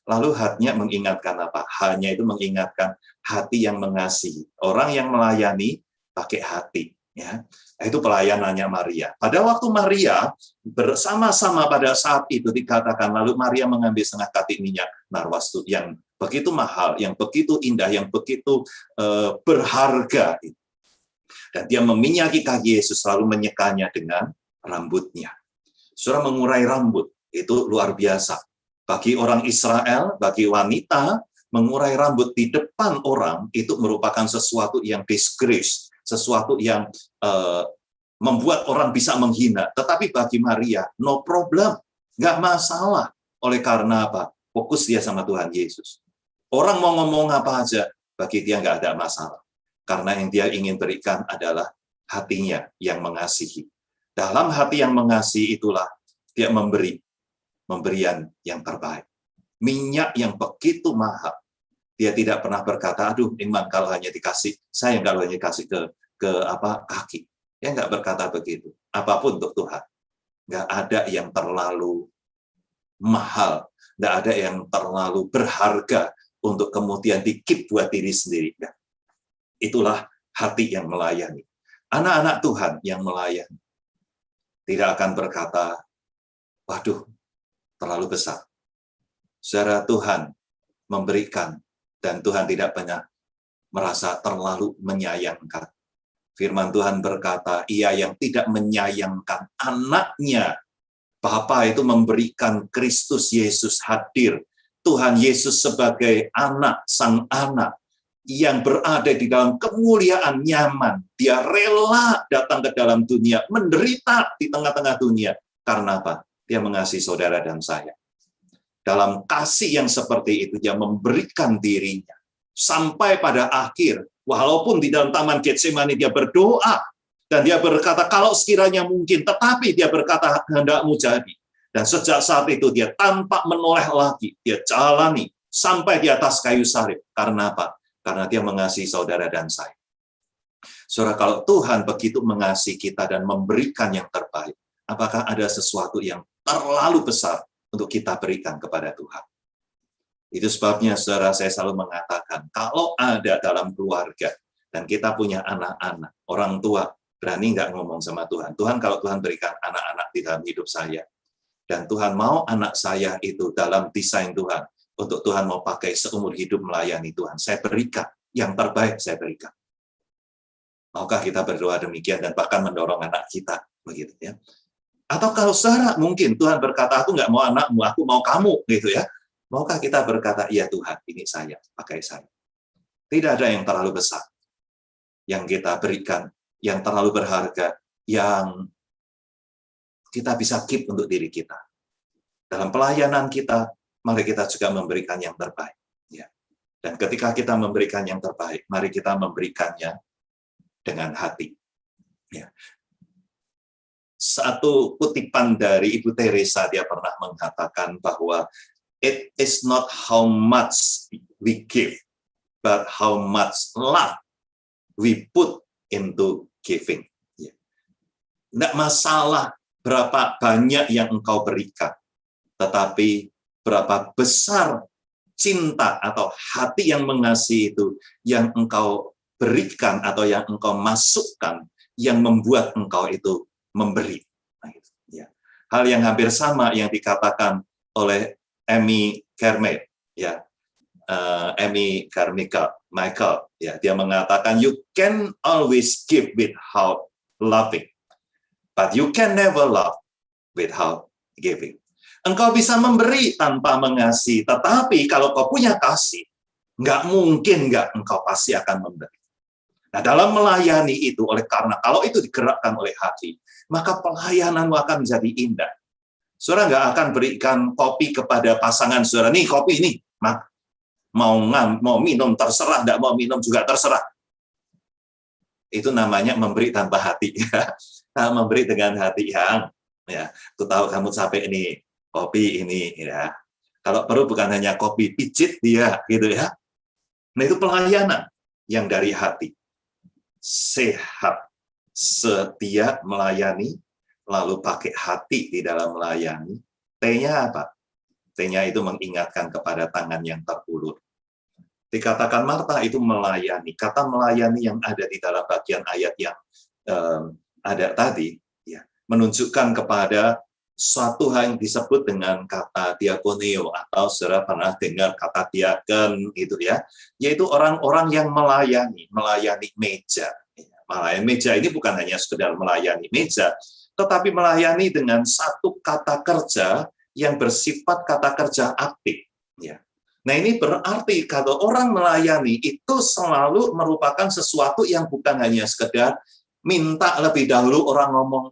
A: Lalu hatinya mengingatkan apa? Hanya itu mengingatkan hati yang mengasihi. Orang yang melayani pakai hati. Ya, itu pelayanannya Maria. Pada waktu Maria bersama-sama pada saat itu dikatakan, lalu Maria mengambil setengah katik minyak narwastu yang begitu mahal, yang begitu indah, yang begitu berharga. Dan dia meminyaki kaki Yesus, lalu menyekanya dengan rambutnya. Saudara, mengurai rambut itu luar biasa. Bagi orang Israel, bagi wanita, mengurai rambut di depan orang itu merupakan sesuatu yang disgrace, sesuatu yang membuat orang bisa menghina. Tetapi bagi Maria, no problem, nggak masalah. Oleh karena apa? Fokus dia sama Tuhan Yesus. Orang mau ngomong apa aja, bagi dia nggak ada masalah. Karena yang dia ingin berikan adalah hatinya yang mengasihi. Dalam hati yang mengasihi itulah dia memberian yang terbaik. Minyak yang begitu mahal. Dia tidak pernah berkata, aduh Iman kalau hanya dikasih, saya kalau hanya dikasih ke kaki. Dia nggak berkata begitu. Apapun untuk Tuhan. Nggak ada yang terlalu mahal. Nggak ada yang terlalu berharga untuk kemudian di-keep buat diri sendiri. Nah, itulah hati yang melayani. Anak-anak Tuhan yang melayani. Tidak akan berkata, waduh, terlalu besar. Saudara, Tuhan memberikan dan Tuhan tidak pernah merasa terlalu menyayangkan. Firman Tuhan berkata, ia yang tidak menyayangkan anaknya. Bapa itu memberikan Kristus Yesus hadir. Tuhan Yesus sebagai anak, sang anak, yang berada di dalam kemuliaan nyaman. Dia rela datang ke dalam dunia, menderita di tengah-tengah dunia. Karena apa? Dia mengasihi saudara dan saya. Dalam kasih yang seperti itu, dia memberikan dirinya. Sampai pada akhir, walaupun di dalam Taman Getsemani dia berdoa, dan dia berkata, kalau sekiranya mungkin, tetapi dia berkata, hendakmu jadi. Dan sejak saat itu, dia tanpa menoleh lagi, dia jalani sampai di atas kayu salib. Karena apa? Karena dia mengasihi saudara dan saya. Saudara, kalau Tuhan begitu mengasihi kita dan memberikan yang terbaik, apakah ada sesuatu yang terlalu besar untuk kita berikan kepada Tuhan? Itu sebabnya, saudara, saya selalu mengatakan, kalau ada dalam keluarga, dan kita punya anak-anak, orang tua, berani nggak ngomong sama Tuhan? Tuhan, kalau Tuhan berikan anak-anak di dalam hidup saya, dan Tuhan mau anak saya itu dalam desain Tuhan, untuk Tuhan mau pakai seumur hidup melayani Tuhan, saya berikan, yang terbaik saya berikan. Maukah kita berdoa demikian, dan bahkan mendorong anak kita, begitu ya? Atau kalau saudara, mungkin Tuhan berkata, aku nggak mau anakmu, aku mau kamu, gitu ya. Maukah kita berkata, iya Tuhan, ini saya, pakai saya. Tidak ada yang terlalu besar yang kita berikan, yang terlalu berharga, yang kita bisa keep untuk diri kita. Dalam pelayanan kita, mari kita juga memberikan yang terbaik. Ya. Dan ketika kita memberikan yang terbaik, mari kita memberikannya dengan hati. Ya. Satu kutipan dari Ibu Teresa, dia pernah mengatakan bahwa it is not how much we give, but how much love we put into giving. Tidak masalah berapa banyak yang engkau berikan, tetapi berapa besar cinta atau hati yang mengasihi itu yang engkau berikan atau yang engkau masukkan, yang membuat engkau itu memberi. Nah, ya. Hal yang hampir sama yang dikatakan oleh Amy Carmichael, ya, Amy Carmichael, ya, dia mengatakan you can always give without loving, but you can never love without giving. Engkau bisa memberi tanpa mengasihi, tetapi kalau kau punya kasih, nggak mungkin nggak engkau pasti akan memberi. Nah, dalam melayani itu, oleh karena kalau itu digerakkan oleh hati, maka pelayananmu akan menjadi indah. Saudara nggak akan berikan kopi kepada pasangan saudara, nih kopi ini, mau minum terserah, nggak mau minum juga terserah. Itu namanya memberi tanpa hati. Nah, memberi dengan hati yang, ya, aku tahu kamu capek ini, kopi ini, ya. Kalau perlu bukan hanya kopi, pijit dia, gitu ya. Nah, itu pelayanan yang dari hati. Sehat, setia melayani, lalu pakai hati di dalam melayani. T-nya apa? T-nya itu mengingatkan kepada tangan yang terulur. Dikatakan Marta itu melayani. Kata melayani yang ada di dalam bagian ayat yang ada tadi, ya, menunjukkan kepada suatu hal yang disebut dengan kata diakoneo, atau saudara pernah dengar kata diakon, gitu ya, yaitu orang-orang yang melayani meja. Melayani meja ini bukan hanya sekedar melayani meja, tetapi melayani dengan satu kata kerja yang bersifat kata kerja aktif. Ya. Nah, ini berarti kalau orang melayani itu selalu merupakan sesuatu yang bukan hanya sekedar minta lebih dahulu orang ngomong,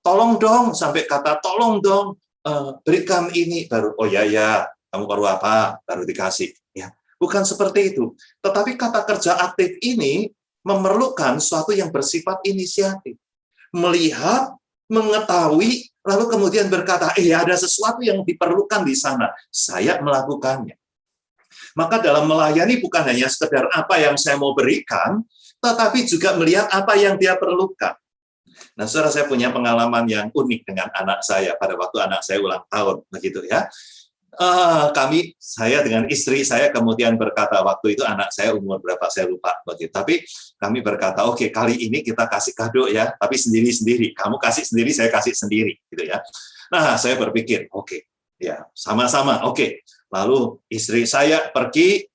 A: tolong dong, sampai kata tolong dong, berikan ini, baru, oh ya, kamu perlu apa, baru dikasih. Ya, bukan seperti itu. Tetapi kata kerja aktif ini memerlukan sesuatu yang bersifat inisiatif. Melihat, mengetahui, lalu kemudian berkata, ada sesuatu yang diperlukan di sana, saya melakukannya. Maka dalam melayani bukan hanya sekedar apa yang saya mau berikan, tetapi juga melihat apa yang dia perlukan. Nah, saudara, saya punya pengalaman yang unik dengan anak saya pada waktu anak saya ulang tahun, begitu ya. Saya dengan istri saya kemudian berkata, waktu itu anak saya umur berapa saya lupa, begitu. Tapi kami berkata, oke, kali ini kita kasih kado ya, tapi sendiri-sendiri. Kamu kasih sendiri, saya kasih sendiri, gitu ya. Nah, saya berpikir, oke, ya sama-sama, oke. Lalu istri saya pergi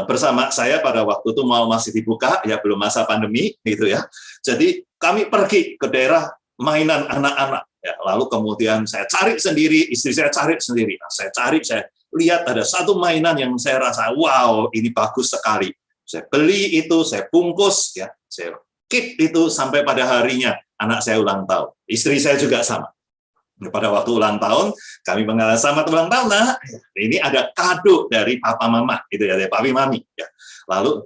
A: bersama saya pada waktu itu mal masih dibuka, ya belum masa pandemi, gitu ya. Jadi kami pergi ke daerah mainan anak-anak. Ya, lalu kemudian saya cari sendiri, istri saya cari sendiri. Nah, saya lihat ada satu mainan yang saya rasa, wow, ini bagus sekali. Saya beli itu, saya bungkus, ya, saya keep itu sampai pada harinya anak saya ulang tahun. Istri saya juga sama. Pada waktu ulang tahun, kami mengalami selamat ulang tahun. Nah, ini ada kado dari papa mama, gitu ya, dari papi mami. Ya. Lalu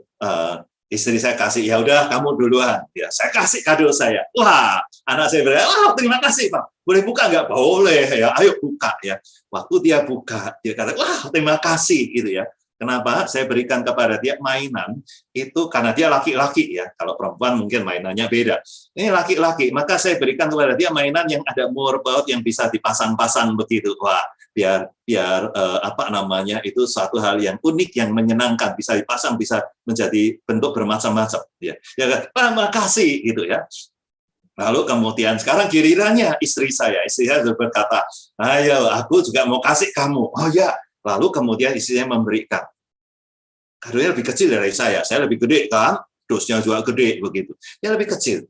A: istri saya kasih, ya udah kamu duluan. Ya, saya kasih kado saya. Wah, anak saya bilang, wah terima kasih Pak. Boleh buka nggak? Boleh ya, ayo buka ya. Waktu dia buka, dia kata, wah terima kasih gitu ya. Kenapa? Saya berikan kepada dia mainan itu karena dia laki-laki ya. Kalau perempuan mungkin mainannya beda. Ini laki-laki, maka saya berikan kepada dia mainan yang ada murbaut yang bisa dipasang-pasang begitu. Wah, biar apa namanya itu suatu hal yang unik yang menyenangkan, bisa dipasang, bisa menjadi bentuk bermacam-macam. Ya, terima kasih gitu ya. Lalu kemudian sekarang gilirannya istri saya berkata, ayo aku juga mau kasih kamu. Oh ya. Lalu kemudian istrinya memberikan. Kadonya lebih kecil dari saya lebih gede kan, dosnya juga gede begitu. Dia lebih kecil.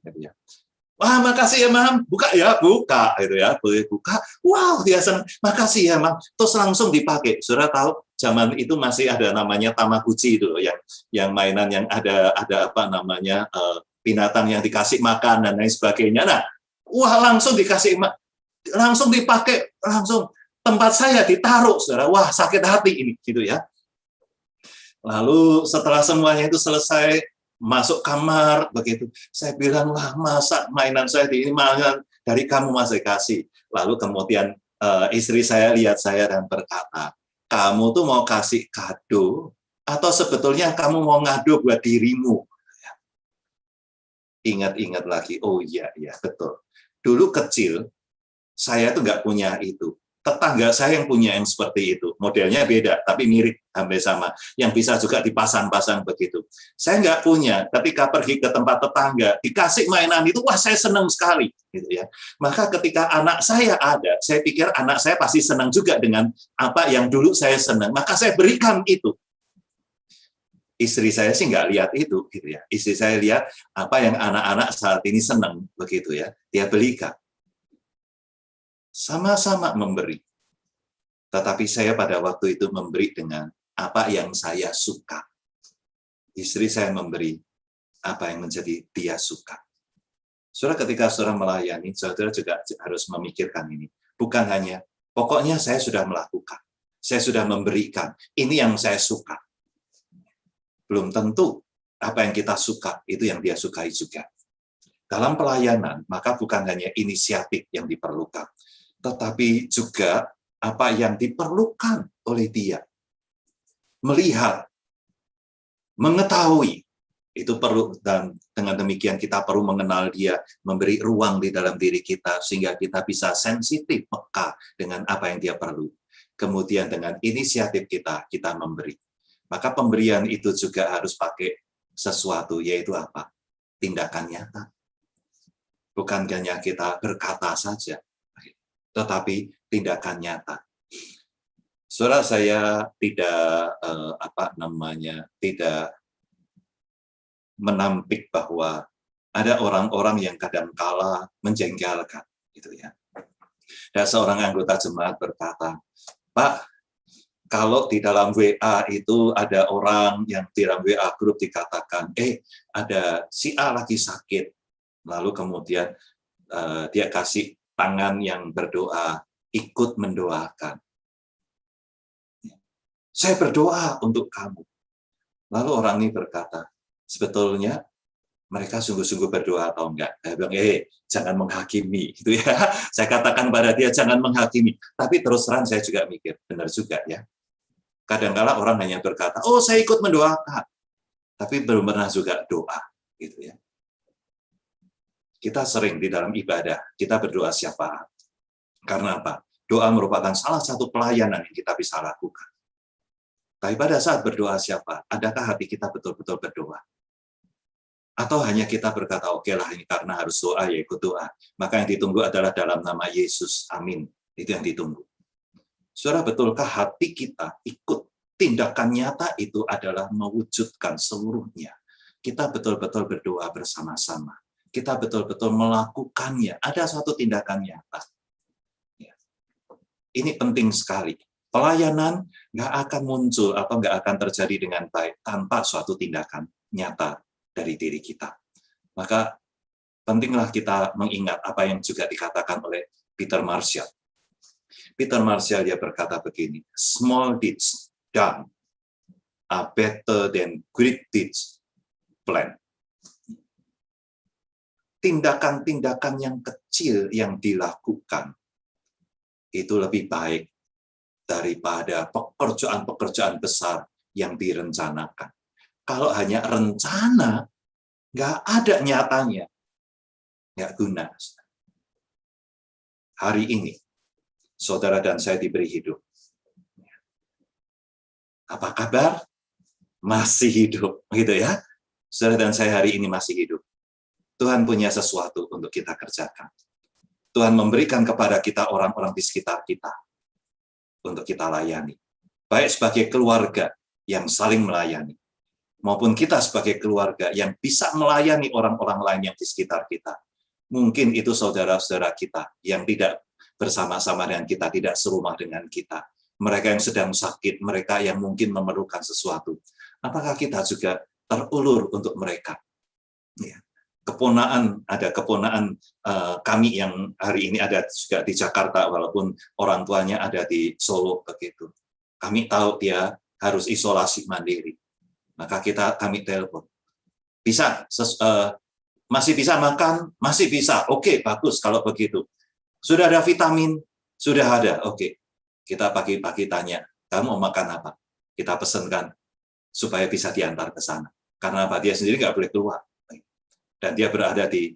A: Wah, makasih ya, Mam. Buka ya, buka gitu ya. Boleh buka. Wow, dia senang. Makasih ya, Mam. Terus langsung dipakai. Saudara tahu zaman itu masih ada namanya Tamagotchi itu loh, yang mainan yang ada apa namanya binatang yang dikasih makan dan lain sebagainya. Nah, wah langsung dikasih, langsung dipakai, langsung tempat saya ditaruh, saudara. Wah, sakit hati ini, gitu ya. Lalu setelah semuanya itu selesai, masuk kamar, begitu. Saya bilang, wah masa mainan saya ini mainan dari kamu masih kasih. Lalu kemudian istri saya lihat saya dan berkata, kamu tuh mau kasih kado, atau sebetulnya kamu mau ngadu buat dirimu? ingat-ingat lagi, oh iya, iya, betul. Dulu kecil, saya tuh nggak punya itu. Tetangga saya yang punya yang seperti itu. Modelnya beda, tapi mirip, hampir sama. Yang bisa juga dipasang-pasang begitu. Saya nggak punya. Ketika pergi ke tempat tetangga, dikasih mainan itu, wah saya senang sekali. Gitu ya. Maka ketika anak saya ada, saya pikir anak saya pasti senang juga dengan apa yang dulu saya senang. Maka saya berikan itu. Istri saya sih nggak lihat itu, gitu ya. Istri saya lihat apa yang anak-anak saat ini senang, begitu ya. Dia belikan. Sama-sama memberi. Tetapi saya pada waktu itu memberi dengan apa yang saya suka. Istri saya memberi apa yang menjadi dia suka. Saudara, ketika saudara melayani, saudara juga harus memikirkan ini. Bukan hanya, pokoknya saya sudah melakukan. Saya sudah memberikan. Ini yang saya suka. Belum tentu apa yang kita suka, itu yang dia sukai juga. Dalam pelayanan, maka bukan hanya inisiatif yang diperlukan, tetapi juga apa yang diperlukan oleh dia. Melihat, mengetahui, itu perlu, dan dengan demikian kita perlu mengenal dia, memberi ruang di dalam diri kita, sehingga kita bisa sensitif, peka dengan apa yang dia perlu. Kemudian dengan inisiatif kita memberi. Maka pemberian itu juga harus pakai sesuatu, yaitu apa? Tindakan nyata. Bukan hanya kita berkata saja, tetapi tindakan nyata. Saudara, saya tidak tidak menampik bahwa ada orang-orang yang kadangkala menjengkelkan, gitu ya. Ada seorang anggota jemaat berkata, Pak, kalau di dalam WA itu ada orang yang di dalam WA grup dikatakan, ada si A lagi sakit, lalu kemudian dia kasih tangan yang berdoa, ikut mendoakan. Saya berdoa untuk kamu. Lalu orang ini berkata, sebetulnya mereka sungguh-sungguh berdoa atau enggak? Saya bilang, jangan menghakimi, gitu ya. Saya katakan pada dia, jangan menghakimi. Tapi terus terang saya juga mikir, benar juga ya. Kadang-kala orang hanya berkata, oh saya ikut mendoakan, tapi belum pernah juga doa, gitu ya. Kita sering di dalam ibadah, kita berdoa syafaat. Karena apa? Doa merupakan salah satu pelayanan yang kita bisa lakukan. Tapi pada saat berdoa syafaat, adakah hati kita betul-betul berdoa? Atau hanya kita berkata, oke lah ini karena harus doa, ya ikut doa. Maka yang ditunggu adalah dalam nama Yesus, amin. Itu yang ditunggu. Saudara, betulkah hati kita ikut tindakan nyata itu adalah mewujudkan seluruhnya? Kita betul-betul berdoa bersama-sama. Kita betul-betul melakukannya. Ada suatu tindakan nyata. Ini penting sekali. Pelayanan nggak akan muncul atau nggak akan terjadi dengan baik tanpa suatu tindakan nyata dari diri kita. Maka pentinglah kita mengingat apa yang juga dikatakan oleh Peter Marshall. Peter Marshall dia berkata begini, small deeds done are better than great deeds planned. Tindakan-tindakan yang kecil yang dilakukan itu lebih baik daripada pekerjaan-pekerjaan besar yang direncanakan. Kalau hanya rencana, nggak ada nyatanya, nggak guna. Hari ini, saudara dan saya diberi hidup. Apa kabar? Masih hidup, gitu ya. Saudara dan saya hari ini masih hidup. Tuhan punya sesuatu untuk kita kerjakan. Tuhan memberikan kepada kita orang-orang di sekitar kita untuk kita layani. Baik sebagai keluarga yang saling melayani, maupun kita sebagai keluarga yang bisa melayani orang-orang lain yang di sekitar kita. Mungkin itu saudara-saudara kita yang tidak bersama-sama dengan kita, tidak serumah dengan kita. Mereka yang sedang sakit, mereka yang mungkin memerlukan sesuatu. Apakah kita juga terulur untuk mereka? Ya. Ada keponaan kami yang hari ini ada juga di Jakarta, walaupun orang tuanya ada di Solo begitu. Kami tahu dia harus isolasi mandiri, maka kami telepon. Bisa, masih bisa makan, masih bisa. Oke, bagus kalau begitu. Sudah ada vitamin, sudah ada. Oke, kita pagi-pagi tanya, kamu mau makan apa? Kita pesankan supaya bisa diantar ke sana. Karena apa? Dia sendiri nggak boleh keluar. dan dia berada di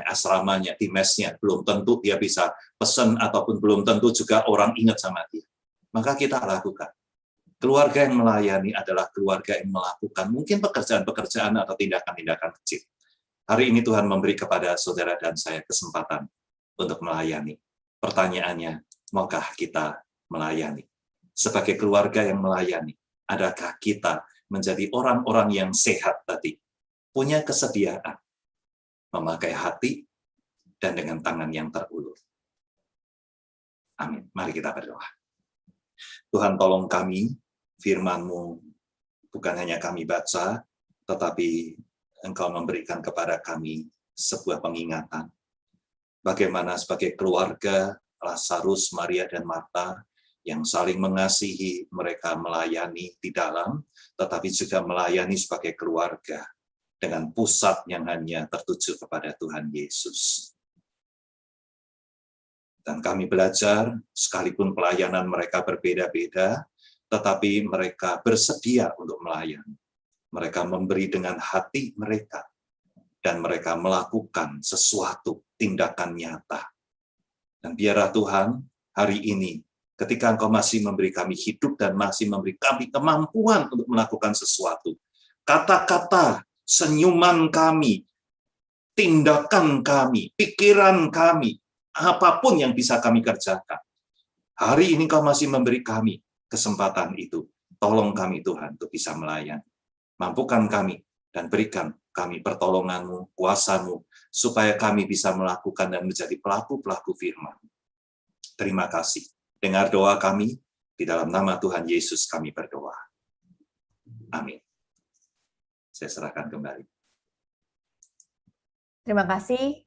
A: asramanya, di mesnya, belum tentu dia bisa pesan ataupun belum tentu juga orang ingat sama dia. Maka kita lakukan. Keluarga yang melayani adalah keluarga yang melakukan mungkin pekerjaan-pekerjaan atau tindakan-tindakan kecil. Hari ini Tuhan memberi kepada saudara dan saya kesempatan untuk melayani. Pertanyaannya, maukah kita melayani? Sebagai keluarga yang melayani, adakah kita menjadi orang-orang yang sehat tadi? Punya kesediaan, memakai hati, dan dengan tangan yang terulur. Amin. Mari kita berdoa. Tuhan, tolong kami, firman-Mu bukan hanya kami baca, tetapi Engkau memberikan kepada kami sebuah pengingatan. Bagaimana sebagai keluarga, Lazarus, Maria, dan Marta, yang saling mengasihi, mereka melayani di dalam, tetapi juga melayani sebagai keluarga, dengan pusat yang hanya tertuju kepada Tuhan Yesus. Dan kami belajar, sekalipun pelayanan mereka berbeda-beda, tetapi mereka bersedia untuk melayani. Mereka memberi dengan hati mereka, dan mereka melakukan sesuatu tindakan nyata. Dan biarlah Tuhan, hari ini, ketika Engkau masih memberi kami hidup dan masih memberi kami kemampuan untuk melakukan sesuatu, kata-kata, senyuman kami, tindakan kami, pikiran kami, apapun yang bisa kami kerjakan, hari ini Kau masih memberi kami kesempatan itu. Tolong kami Tuhan untuk bisa melayani. Mampukan kami dan berikan kami pertolongan-Mu, kuasa-Mu, supaya kami bisa melakukan dan menjadi pelaku-pelaku firman. Terima kasih. Dengar doa kami, di dalam nama Tuhan Yesus kami berdoa. Amin. Saya serahkan kembali.
B: Terima kasih